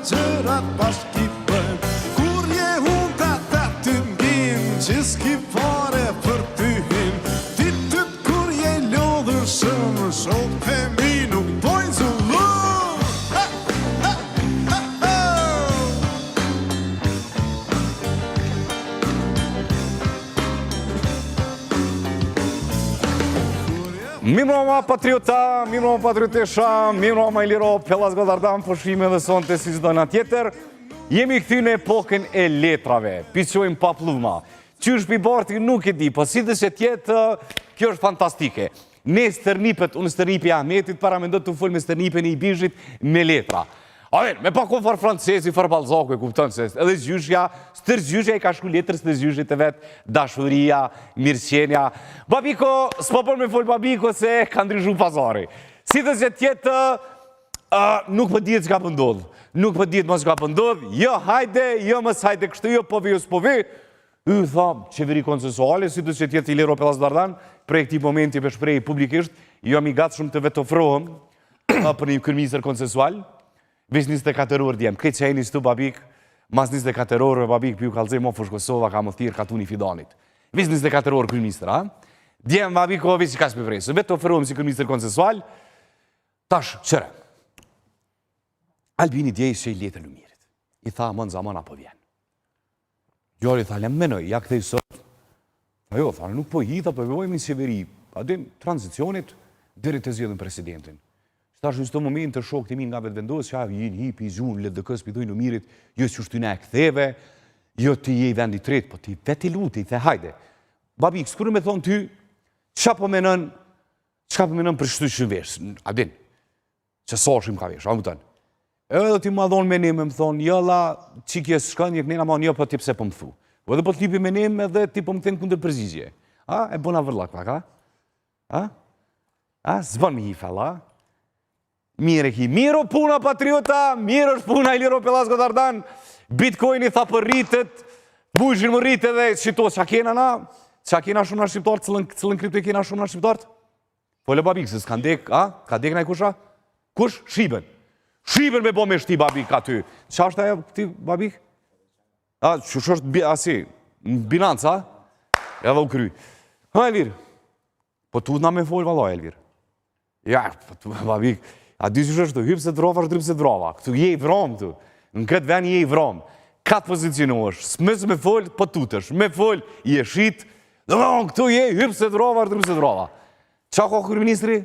gjërat bashkë i bëjmë. Kur je hunë ta të mbim, që s'ki fare për ty him. Ditët kur je lodhër shumë, shok të mi nuk dojnë zullu. Mirëmbrëma patriota, mirëmbrëma patriotesha, mirëmbrëma Iliro, Pellas Godardan, përshime dhe sonte si çdo natë tjetër. Jemi këthy në epokën e letrave, pisojmë pa pluma. Qysh pi barti nuk e di, po si dhe që tjetë, kjo është fantastike. Ne stërnipet, unë stërnipi Ahmetit, para me ndot të full me stërnipen e i Bizhit me letra. A ver, me pa ko far francesi, far Balzaku e kupton se edhe zgjyshja, stër zgjyshja i ka shku letrës të zgjyshit e vetë, dashuria, mirëqenja. Babiko, s'po për me fol Babiko se ka ndryshu pazari. Si dhe që tjetë, nuk për dihet që ka pëndodhë. Nuk për dihet mos që ka pëndodhë. Jo, hajde, jo mës hajde kështë, jo po vi, jo s'po vi. Tha, qeveri konsensuale, si dhe që tjetë Iliro Pellas Godardan, prej këti momenti për shprej publikisht, jo mi gatë shumë të vetë ofrohëm për një kërmisër konsensual. Vesh 24 orë djemë, këtë që e një stu babik, mas 24 orë babik pju kalzej mo fush Kosova ka më thirë ka tu një fidanit. Vesh 24 orë kërministër, ha? Djemë babik o vesh që ka shpifresë. Vetë të oferohem si kërministër konsensual, tash, qëre. Albini djej që i letër lumirit. I tha, mën zaman apo vjen. Gjori tha, lem menoj, ja këthej sot. Ajo, tha, nuk po hitha, po vojmë një qeveri. Adin, tranzicionit, deri të zjedhën presidentin. Tash në çdo moment të shokët e mi nga vetë vendosë, që avë jin hipi, zhunë, LDK-s pëjdoj në mirit, jo që shtu ne e ktheve, jo ti je i vendi tret, po ti veti luti, the hajde. Babik, s'kure me thonë ty, qka po menën për shtu që vesh, adin, që sashim ka vesh, a më tënë. Edhe ti ma dhonë me një me më thonë, jëlla, qikjes shkën, një kënena ma një, po ti pse po më thu. Po edhe po t'lipi me një, edhe ti po më thënë kundër përzgjigje. A, e bona vërlak pak, a? A, zbën mi hi fella, Mire ki, miro puna patriota, miro është puna Iliro Pellas Godardan, Bitcoin i tha për rritet, bujshin më rritet dhe shqiptos, qa kena na? Qa kena shumë na shqiptartë, cilën kripto i kena shumë na shqiptartë? Po le babik, se s'ka ndek, a? Ka dek na i kusha? Kush? Shqiben. Shqiben me bo me shti babik aty. Qa është ajo këti babik? A, që është asi, binanca, edhe u kry. Ha, Elvir, po tu na me folë valla, Elvir. Ja, po tu, babik, a dy që është të hypë se të vrova, është drypë se të vrova. Këtu je i vromë, këtu. Në këtë ven je i vromë. Katë pozicionu është. Smësë me folë, po tutësh. Me folë, je shqitë. Dhe këtu je i hypë se të vrova, është drypë se të vrova. Qa ko kërë ministri?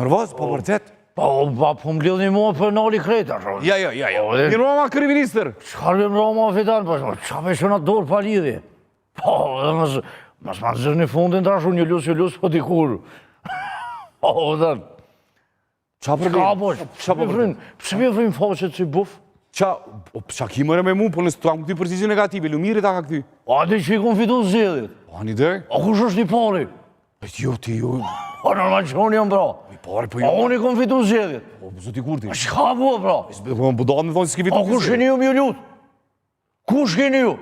Nervoz, po vërtet? Po më lidhë një mua për nali krejta. Ja. Një Roma kërë minister. Qëkar bim Roma fitan, qa me shëna dorë pa lidhje? Po, dhe mësë ma të zërë një fundin të ashu një lusë, po dikur. Po, dhe Qa problem? Pse me vrim faqet si buf? Qa ki mëre me mu, po nësë të kam këty përgjigje negative, lumirit a ka këty. A di që i konfitu zjedhjet? A një dhe? A kush është një pari? Jo, ti jo. A normal që unë jam bra. A unë i konfitu zjedhjet? O, zoti kurti. A shka bua bra? Po më budat me thonë si s'ki fitu A kush keni ju mi lut? Kush keni ju?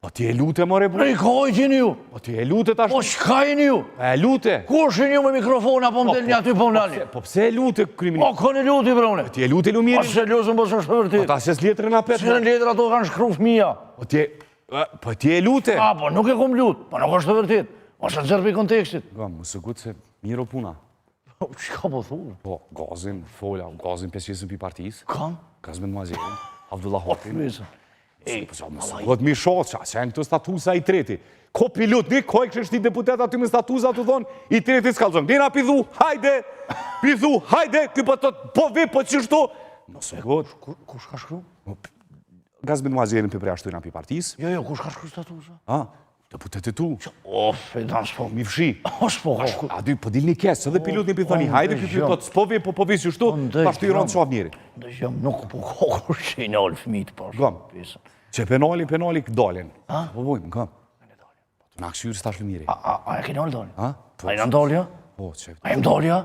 Po ti e lute, more, po. Në i kaj qeni ju? Po ti e lute tash. Po shka jeni ju? E lute. Kush keni ju me mikrofon apo më del një aty po më nalli? Po pse e lute, kriminal? O, kënë lute, brone. Ti e lute lumirin? A se lusën po së shpërtit. Po ta ses letrën a petë. Se në letra ato kanë shkru fëmija. Po ti e lute. A, po nuk e kom lut, po nuk është të vërtit. Ose të zërë për kontekstit. Ga, më së gutë se miro puna. Qka po thunë? Po, gazin, fola, gazin 5 pi partijës. Kam? Gazmen Mazerin, Abdullah Hotin. Ej, Gëtë mi shoqa, që e në këtë statusa i treti. Ko pilot, një ko e kështë shti deputet aty me statusa të thonë, i treti s'ka zonë. Dina pidhu, hajde, këj po të po vi, po qështu. Nëse gëtë. Kush ka shkru? Gazmen Mazerin për preashtojnë api partijës. Jo, kush ka shkru statusa? A, deputetet tu. O, fedan s'po. Mi fshi. O, s'po ka shkru. A dy, po dilni kesë, edhe pilot një për thoni, hajde, këj po të s'po vi, po vi qështu, ta shtu i ronë qaf njeri. Dhe që jam nuk po kush që i nalë fëmit, po. Gam. Që penali këdalin. Po vojmë, kam. Të në aksyri s'tash lëmiri. A e ke nalë dalin? A? A i në ndalja? Po, që... A i ndalja?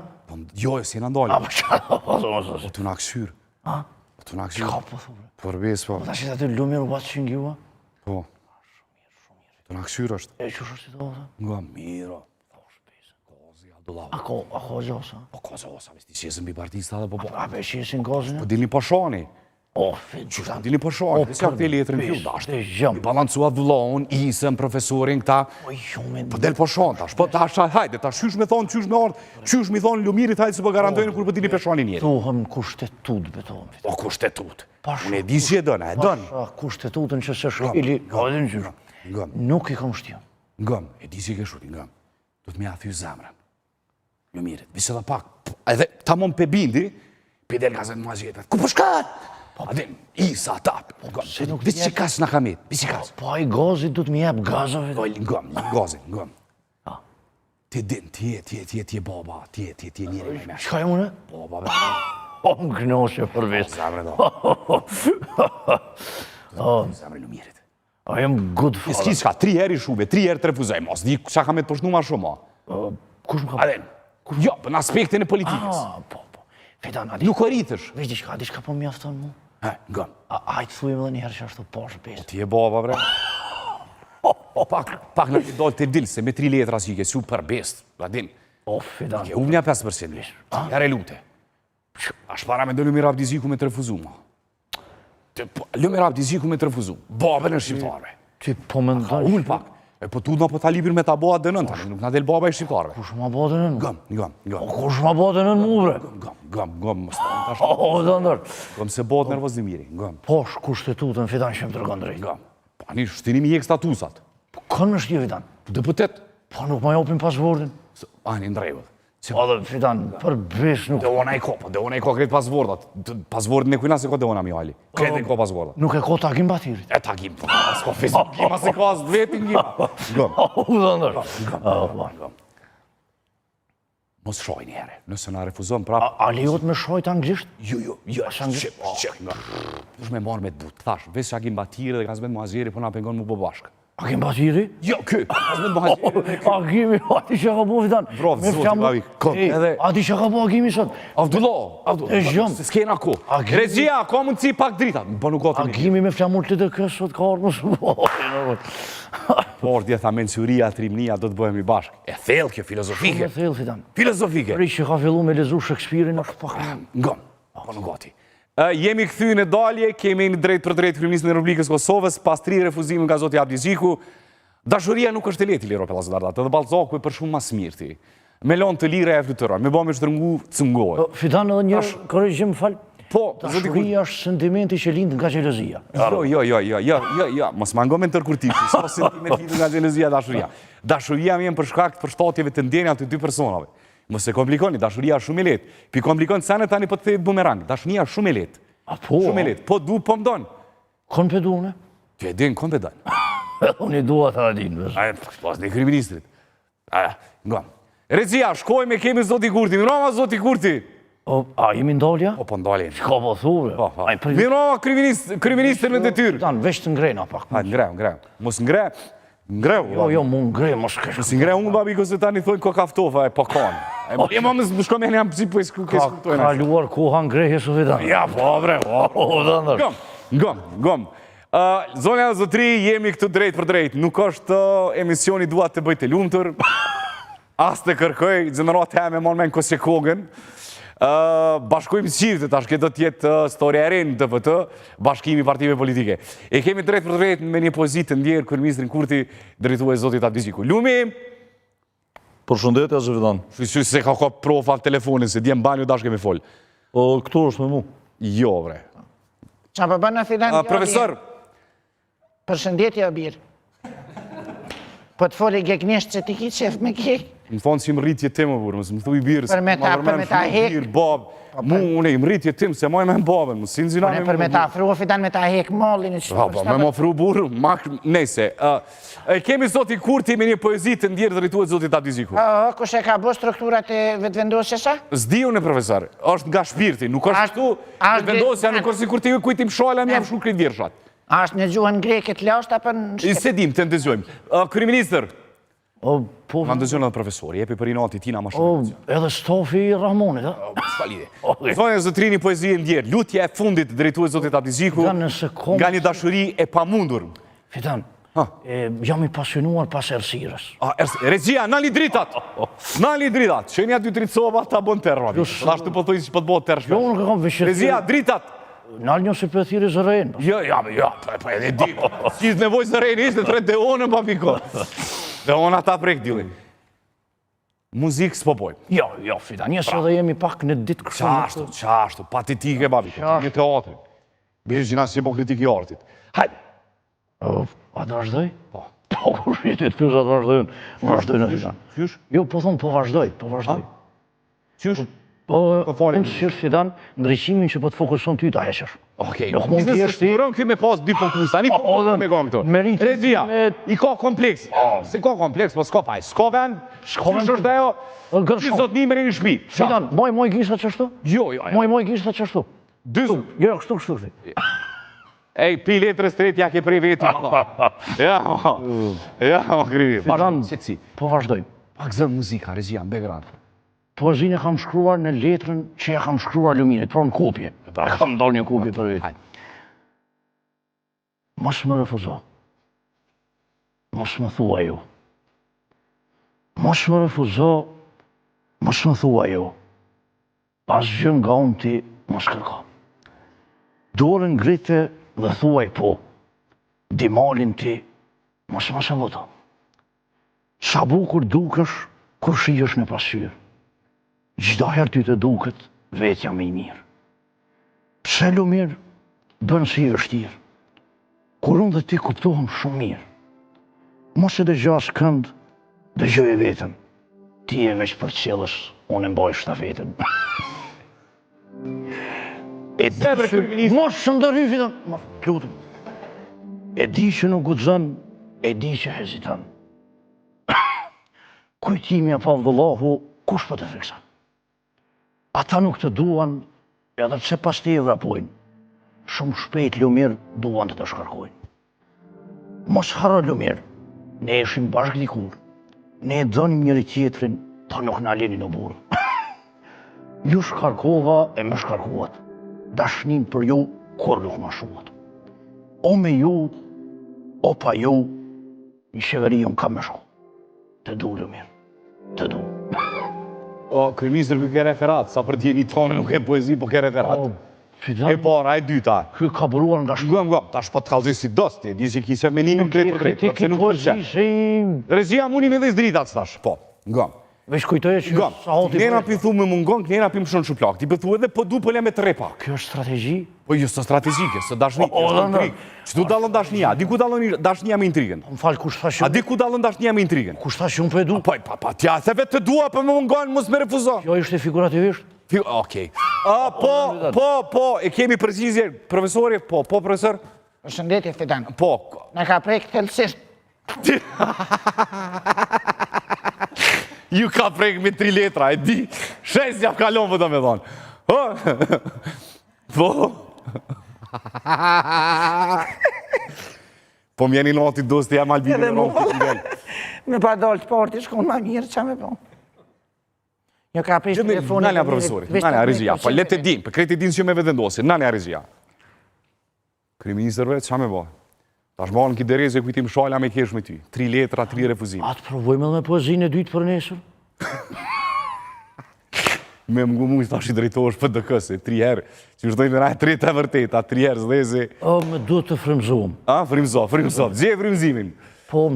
Jo, si në ndalja. A, po qa da po thonë? Po të në aksyri. A? Po të në aksyri. Qa po thonë? Përbes, po. Po ta që të aty lumir u batë që njua? Po. Të në aksyri është. E që është si të ota? Nga miro. Kozi, Abdullah. A ko gjosa? Po kozi osa, vesti qesën bi partijës të dhe po po. A pe qesin kozën? Po dilni po shani. Qështë dini për shonë, se këtë e letrën kjo, dashtë. I balancua dhullon, isën, profesorin, këta. Po del për shonë, tash. Po tash, hajde, tash qysh me thonë, qysh me ardhë, qysh me thonë, lumirit, hajde se po garantojnë kur për dini për shonë njerë. Tohëm kushtetut, betohëm. O, kushtetut. Unë e di si e dëna, e dënë. Pasha kushtetutën që se shkili, nuk i kam shtjo. Ngëm, e di si ke shuti, ngëm. Do të me athy zemrën. Lumirit, vise dhe pak, edhe ta mon pe bindi, pe del gazet më azjetet. Ku përshkat? Adem, isa, tap, visi që kasë në kamet, visi kasë. Pa i gazit du të mi jep gazove. Ngëm, gazit, ngëm. Ti din, ti e baba, ti e njëri me me. Qka e mune? Baba, be. O, më knoshe për vetë. Zemre do. Zemre lumirit. A jem good father. S'ki s'ka, 3 herë i shube, 3 herë të refuzoj, mos di qa ka me të përshnu ma shumë. Kush më ka? Adem, jo, për në aspektin e politikës. Po. Fidan, adi. Nuk oritësh. Veç diçka, diçka po mjafton mu. Ngëm. Ajtë thujme dhe njëherë që ashtu pashë pesë. Ti e baba, bre. Pak në të dollë të dilë, se me 3 letra si ke su për best, la din. Fidan. Ke unë 5%. Jare lute. Ashtë para me do Lumir Abdiziku me të refuzu, ma. Lumir Abdiziku me të refuzu. Babën e shqiptarve. Ti po me ndaj. Unë pak. E po tu do po ta libir me ta boa dënën, tani nuk na del baba e shqiptarve. Kush ma bo dënën? Ngëm. Kush ma bo dënën mu, bre? Ngëm, mos të tash. O, dëndër. Ngëm se bot nervoz Lumiri, ngëm. Posh kushtetutën, Fidan, që më të rëgën drejt. Ngëm. Pani shtinimi jek statusat. Kënë është një, Fidan? Deputet. Po nuk ma jopin pasvordin. Ani ndrejvët. O, dhe, Fidan, për bes nuk... Dhe ona i ko kretë pasvordat. Pasvordin e kujna se ko dhe ona mi ali. Kretë i ko pasvordat. Nuk e ko takim batirit. E tagim, s'ko fizik, kima se ka asë vetin gjima. Ngëm. O, dëndër. Mos shoj një herë, nëse na refuzon prapë. A lejot me shojt anglisht? Jo, shqip, dush me marrë me të butë, thash, veç që Agim Batire dhe Gazmet Muazjeri, po na pengon mu bo bashkë. Agim Batiri? Jo, Gazmet Muazjeri. Agimi, ati që ka bo, Fidan. Vrov, zoti, gavi, edhe... Ati që ka bo Agimi sot? E zhjom. S'kena ko. Regjia, ka mundësi pak drita. Po nuk gotë një. Agimi me flamur të të kësë sot ka arë mësë. Por, dje tha mensuria, trimnia, do të bëhemi bashkë. E thellë kjo, filozofike. Shumë thellë, Fidan. Filozofike. Rri që ka fillu me lezu Shakespeare-in është pak... Ngëm, po nuk gati. Jemi këthy në dalje, kemi një drejt për drejt Kryeministrin e Republikës Kosovës, pas 3 refuzime nga zoti Abdiziku. Dashuria nuk është e lehtë, Liro Pellazodardat, edhe Ballzaku e për shumë mas mirti. Me lonë të lira e fluturon, me bëmë shtërngu cëngohet. Fidan edhe një korrigjim falë. Po, dashuria është sentimenti që lindë nga xhelozia. Jo, mos mango me tërkurtishi, s'po sentimenti lindë nga xhelozia dashuria. Dashuria vjen për shkak të përshtatjeve të ndjenja të 2 personave. Mos e komplikoni, dashuria është shumë e lehtë. Pi komplikon sene tani po të thejt bumerang. Dashuria është shumë e lehtë. Shumë e lehtë. Po du, po më donë. Kon pe du, ne? Ti e din, kon pe donë. Unë i dua të adin. Pas në kryeministrit. Ngam. Regjia, shkojme, kemi zoti Kurti. Miroma zoti Kurti. A jemi ndolja? Po ndolja. Shko po thuve. Miroma kryeministër me detyrë. Dan, veç të ngrejna pak. Ngrem. Mos ngrem. Ngreu. Jo, mu ngreu, mos kesh. Si ngreu unë, babi, këse tani thojnë ko kaftofa, e po kanë. E ma më shko me një amë po e s'kuptojnë. Ka kaluar koha ngrejhe së Fidan. Ja, po, bre. Gëm. Zonja dhe zotri, jemi këtu drejt për drejt. Nuk është emisioni duat të bëjt e lumëtër. As të kërkoj, gjenerat e me mon me në kosje kogën. Bashkojmë qiftet, ashtë këtë do tjetë storia e rinë të vëtë, bashkimi partive politike. E kemi drejt për drejt me një pozitë të ndjerë Kryeministrin Kurti, drejtu e zotit Abdiziku. Lumi! Përshëndetja, Zëvidan. Shqy se ka profal telefonin, se djemë banjo dashke me folë. Këtu është me mu. Jo, bre. Qa për bëna Fidan? Profesor! Përshëndetje, o birë. Po të foli geknesht që ti ki qef me kek. Më thonë që më rritje tim, më thuj birës. Për me ta hek. Mu, une, më rritje tim, se moj me më babën, më sinë zinami. Për me ta afru, Fidan, me ta hek mollin. Me më afru burë, nejse. Kemi zoti Kurti me një poezit të ndjerë drejtuet zotit Abdiziku. Kush e ka bo strukturat e vetëvendosjesa? Zdi unë, profesor, është nga shpirti, nuk është tu vetëvendosja, nuk është si kur ti kujtim shala, më jam shku krejt vjershat. Ashtë në gjuhën greket lashtë, apë në... Se dim, të ndëzjojmë. Kryeministër, Po, ma ndëzjojnë edhe profesori, jepi për inati tina ma shumë. Edhe stofi Rahmonit, a? S'palide. Thonë e zotrini poezije ndjerë, lutje e fundit drejtuet zotit Abdiziku, nga një dashuri e pamundur. Fidan, jam i pasionuar pas ersirës. Regjia, nali dritat! Nali dritat! Që një 2-3 soba ta bon terra. Ashtë të pëthoj që pëtë bo terra. Jo, nuk e kam vështirësi. Regjia, dritat! nalë një se për thiri zërejnë. Jo, pa edhe di. Qizë nevoj zërejnë ishte, 3 onën pa piko. Dhe ona ta prek dili. Muzikë s'po pojmë. Jo, Fidan, njësë edhe jemi pak në ditë kështu. Qashtu, patetike, babi. Një teatri. Bishë gjina si po kritik i artit. Hajde. A të vazhdoj? Po, kur shqetit pysë a të vazhdojnë. Vazhdojnë, Fidan. Qysh? Jo, po thonë, po vazhdoj. Qysh? Po, unë sirë, Fidan, ndryqimin që po të fokuson ty ta heqër. Okej. Nuk mund t'jesh ti. Rënë këj me pas 2 fokusa, një fokus me gom këto. Rezia, i ka kompleks. Se ka kompleks, po s'ka faj. S'ka vend, qysh është ajo, që sot një meri në shpi. Fidan, moj gishta qështu? Jo. Moj gishta qështu? Jo, kështu. Ej, pi letrës të rejtë, ja ke prej vetë. Ja, krivi. Fidan, po vazhdoj. Pak zërë muzika, Rezia, në background. Poezinë e kam shkruar në letrën që e kam shkruar luminit, pra në kopje. E kam dalë një kopje për vetë. Mos më refuzo. Mos më thua ju. Mos më refuzo. Mos më thua ju. Pas gjën nga unë ti, mos kërko. Dorën ngrite dhe thuaj po. Dimalin ti, mos më saboto. Sa bukur dukesh, kur shihesh në pasqyrë. Gjdo herë ty të duket, vetja me i mirë. Pse lumir, bënë si i vështirë. Kur unë dhe ti kuptohem shumë mirë. Mos e dëgjas kënd, dëgjoj e vetën. Ti e veç për qëllës, unë e mbaj shtafetën. Mos shëndërhy, Fidan. Lutëm. E di që nuk guxon, e di që heziton. Kujtimja pa vëllahu, kush për të frikson? Ata nuk të duan, edhe pse pas ti e vrapojnë. Shumë shpejt Lumir duan të shkarkojnë. Mos harro Lumir, ne ishim bashkë dikur. Ne e dënim njëri tjetrin, ta nuk na lini në burë. Ju shkarkova e më shkarkuat. Dashnin për ju, kur nuk ma shuat. O me ju, o pa ju, një qeveri unë ka me shku. Të du, Lumir, të du. O, kryeministër për ke referat, sa për t'jeni tonë nuk e poezi, po ke referat. E para, e dyta. Ky ka buruar nga shumë. Ngëm, tash po t'kallëzoj si dosti, di që kise menimin krejt për krejt, përse nuk përqe. Rezia muni me dhe zdritat s'tash, po, ngëm. Veç kujtoje që sa hoti... Knera pi thu me mungon, knera pi më shon shuplak, ti pëthu edhe po du pëlle me 3 pak. Kjo është strategji? Po jo, së strategjike, së dashni, është intrig. Që tu dalën dashnia, di ku dalën dashnia me intrigën? Më falë, kush thash A di ku dalën dashnia me intrigën? Kush thash unë për edu? Pa, tja, se vetë të dua për më mungon, mos me refuzo. Kjo ishte figurativisht? Okej. Po, e kemi përgjizje, profesori, po, profesor? Përshëndetje, Fidan. Po. Në ka prek thellësisht. Ju ka prek me 3 letra, e di, 6 ja kalon për të me thonë. Po. Po mjeni noti dosti jam albini me noti të nivel. Me pa dalë të parti, shkon ma mirë, qa me po? Një ka prish telefonin... Nalja profesori, nalja Rezia, po letë e din, për krejt e din që me vetendosi, nalja Rezia. Kryeministër vetë, qa me bo? Ta shmalën ki dereze kujtim shala me kesh me ty. 3 letra, 3 refuzime. A të provojme dhe me poezinë e dytë për nesër? Me më gumus ta shi drejtosh për dëkëse, 3 herë. Që shdojnë me rajë 3 të vërteta, 3 herë zdeze. O, me duhet të frimzohem. A, frimzo, gje frimzimin. Po,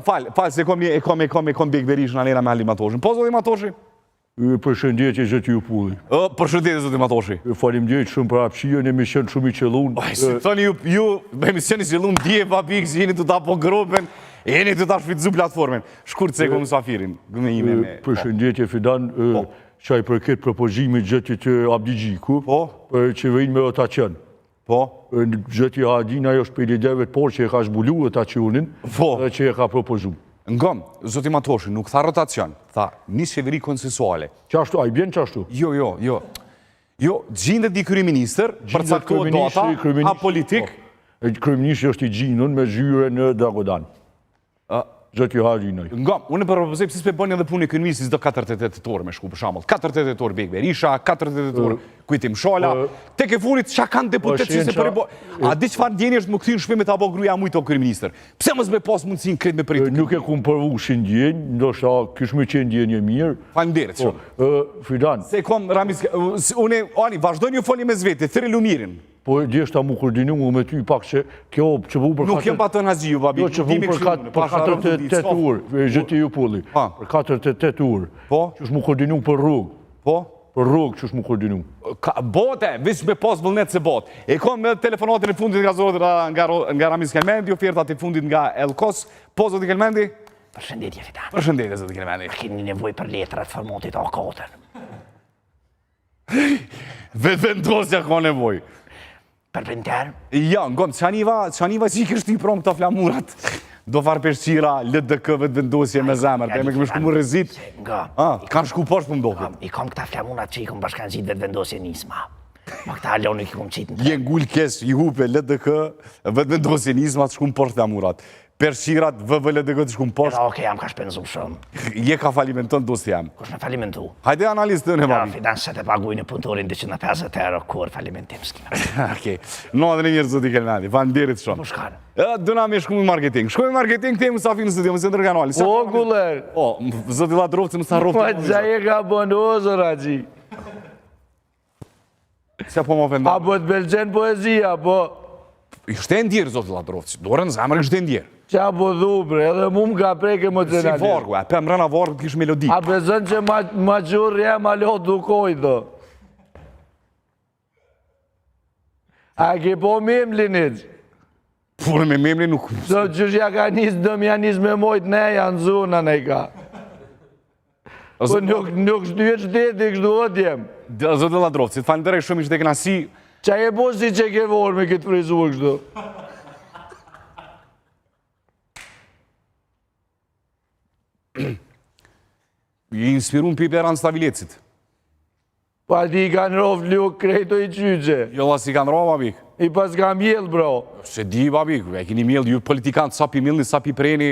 falë, se e kom Bek Berishin alera me Alimatoshi. Po, zoti Matoshi? Përshëndetje që t'ju pulli. Përshëndetje, zoti Matoshi. Faleminderit shumë për hapësirën, emision shumë i qellun. Si thoni ju, me emision i qellun, dje pa pikë që jeni të ta po grupen, jeni të ta shfrytëzu platformen. Shkurt se kom safirin. Përshëndetje, Fidan, qaj përket propozimit gjëti të Abdi Gjiku, për qeverin me rotacion. Po? Gjëti Hadina jo shpedideve të por që e ka zbulu rotacionin, që e ka propozu. Ngëm, zoti Matoshi, nuk tha rotacion, tha një qeveri konsensuale. Qashtu, a i bjen qashtu? Jo. Jo, gjindet di kryeministër, për caktuar data, a politik. Kryeministri është i gjinun me zyre në Dragodan. Zoti Hadinaj. Ngëm, unë për propozim, si s'pe bëni edhe punë e kryeministrit do 48 orë me shku, për shembull. 48 orë Bek Berisha, 48 orë Kujtim Shala. Tek e funit çka kanë deputet që se po. A di çfarë ndjeni është më kthin në shtëpi me ta bë gruaja muito kryeministër. Pse mos me pas mundsinë kret me prit? Nuk e kum provu si ndjen, ndoshta kish më qenë ndjenjë mirë. Faleminderit shumë. Fidan. Se kom Ramiz, unë ani vazhdoni ju foli me vetë, thirrë Lumirin. Po djeshta mu koordinu me ty pak që kjo që vu për Nuk jem pa të naziju, babi. Jo që vu për 4-8 urë, gjëti ju pulli. Për 4-8 urë. Po? Që është mu koordinu për rrugë. Po? Për rrugë që është mu koordinu. Bote, vish me pas vullnet se bot. E kom me telefonatin e fundit nga Zodra nga Ramiz Kelmendi, ofertat e fundit nga Elkos. Po, Zoti Kelmendi? Përshëndetje, fitan. Përshëndetje, Zoti Kelmendi. Keni nevoj për letrat formatit A4. Vendosja ka nevoj. Për printer? Ja, ngon, qaniva që i kështi prom këta flamurat. Do farë peshqira, LDK vetë vendosje me zemër, të me këmë shku më rëzit. Kanë shku poshtë për mdohë. I kom këta flamurat që i kom bashkan qitë vetë vendosje nisma. Ma këta aloni ki kom qitë në Je ngull kesh, i hupe LDK, vetë vendosje nisma të shku më poshtë flamurat. Peshqirat, LDK të shku më poshtë. Oke, jam ka shpenzu shumë. Je ka falimenton dosti jam. Kush me falimentu? Hajde analizë të në Ja, babi. fidan se të paguj në punëtorin 250 euro, kur falimentim s'kina. Okej, në dhe një njërë, Zoti Kelmendi, falenderit shumë. Po shkanë. Dëna me shku me marketing. Shkoj me marketing, këte më safi në studio, më se ndër kanali. O, guller! O, Zoti Ladrovci më sa Ma roftë. gjaje ka bonozo, Raji. Se po më ofenda. Apo të belqen poezia, po... Ishte e ndjerë, Zoti Ladrovci. Dorën zemër ishte e ndjerë. Qa po dhubre, edhe mu m'ka prek Si emocionalisht. vargu, pe më rëna vargu të kishë melodi. A bezën që ma gjurë jem alo dukoj, do. A ke po memlinit? Purë me memri nuk... Do qësh ja ka njës, do m'ja njës me mojt ne janë zuna ne ka. Po nuk shtyhet shteti, kështu hët jem. Zoti Ladrovci, të falenderoj shumë ishte kënaqësi. Qa e po si që ke vorë me këtë frizur kështu? I inspirun Pipe Ran Stavilecit. Pa ti i kanë rovë luk krejto i qyqe. Jo, la si kanë roba, babik. I pas ka mjell, bro. Se di, babik, e kini mjell, ju politikantë sa pi millni, sa pi preni.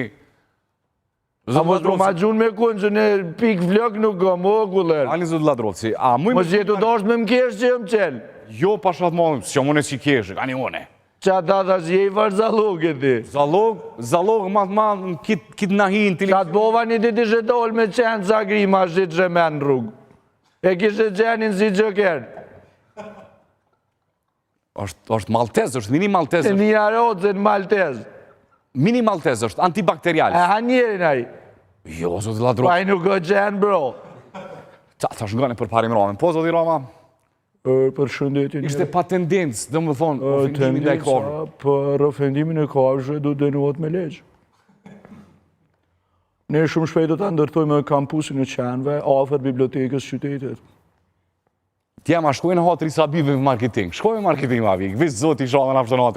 A mos po ma gjun me kun që në pik vlok nuk gëm, o guller. Ani Zoti Ladrovci, a muj... Mos jetu dasht me m'kesh që jëm qel. Jo, pashat ma, që mune që keshë, ani une. Qa ta thash je i varzaluk e ti. Zalog, ma, kit nahin, të Qa të bova një dit ishe dol me qenë sa grima shqit që me në rrug. E kishe qenin si gjëker. është maltez, është mini maltez, E një arocën maltez. mini maltez është, antibakterial. E hanjerin aj. Jo, Zoti Ladrovci, Pa i nuk o qenë, bro. ta shngane për parim Ramën. Po, Zoti Rama, Për shëndetin. ishte pa tendencë, dhe më thonë, ofendimin dhe e korë. Për ofendimin e kafshë du dënuat me leqë. Ne shumë shpejt do të ndërtojmë kampusin e qenve, afer bibliotekës qytetit. Tjema, shkojnë hatëri sa bive në marketing. Shkojnë marketing, ma vik. Visë Zoti Shalën aftonatë.